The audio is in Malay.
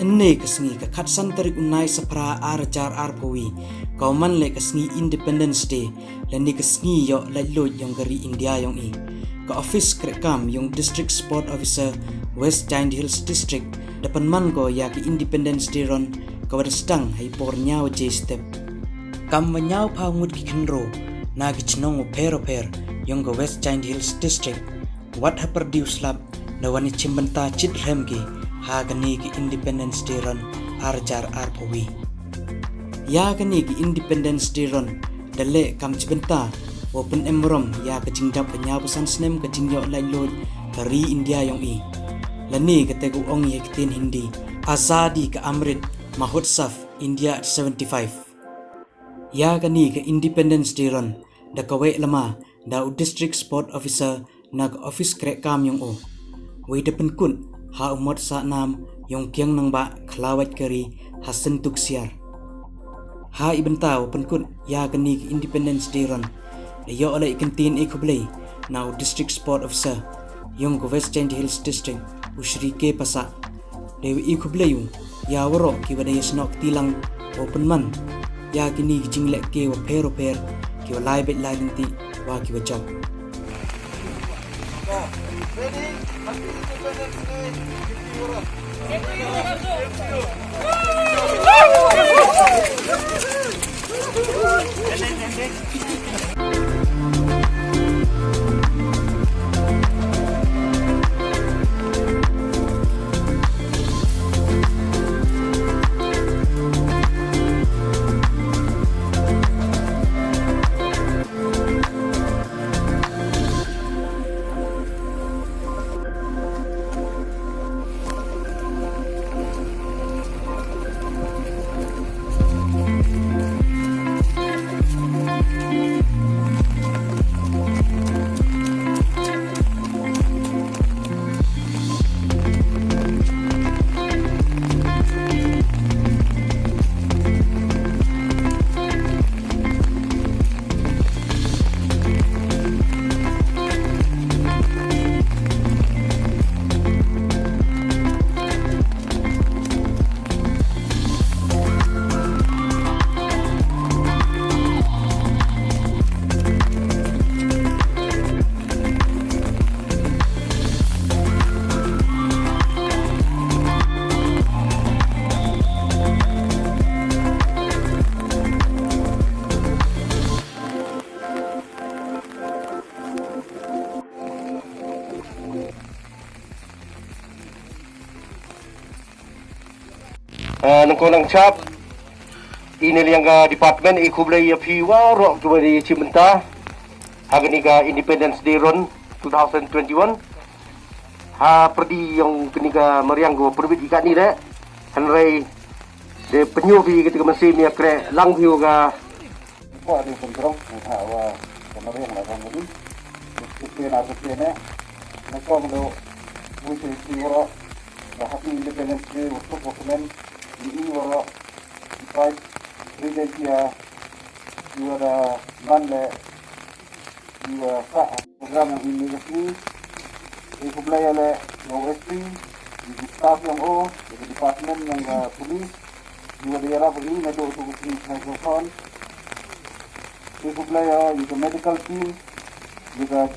Enne kesngi ke khatsan tarik unai sapra arjar arpowi kauman le kesngi Independence Day lani kesngi yo lailo yang gari India yang i ke office krekam yang District Sport Officer West Giant Hills District depan man ko ya ke Independence Day ron ke wadastang hai por nyau je step kam nyau pangut ki kenro na ki chnong per yang ke West Giant Hills District what ha produce lab dawani chimbanta chit remki hagani ki Independence Day ron arjar arpowi ya gani ki Independence Day ron dale kam chibenta open emrom ya ke jingjap kenya pesan snem ke jingyo lailo dari India yang i lani ke tegu ong ye kitin Hindi azadi ke Amrit Mahotsav India 75 ya gani ke Independence Day ron da kawe lama da District Sport Officer nag office krek kam yang o wei depen kun ha umot sa nam yung kiang nang ba khalawat kari hasen tuksiar ha ibentau penkut ya gani Independence Day ron yo oleh ikentin ikublay now District Sport Officer yung West Giant Hills District usri ke pasa dewi ikublay ya waro ki wada yesnok tilang open man ya gini jinglek ke wa per ki wa laibet laginti wa ki wa job. Ready? Happy Independence Day. Nangkonang chap ini yang department ikublay piwa ro kebari cimenta hagani ga Independence Day ron 2021 ha perdi yang peniga meriang go perbit ikat ni le hanrai de penyu pi ketika mesin ya kre lang view ga ko ni kontrong ha wa meriang la kan ni itu na tu ne na ko mo wuce piwa ga happy Independence Day untuk dokumen ini waro price redensia juara bande juara sah program yang ini resmi ikublay oleh OSP di staff yang di department yang polis juara daerah begini ada untuk mikrofon ikublay juga medical team juga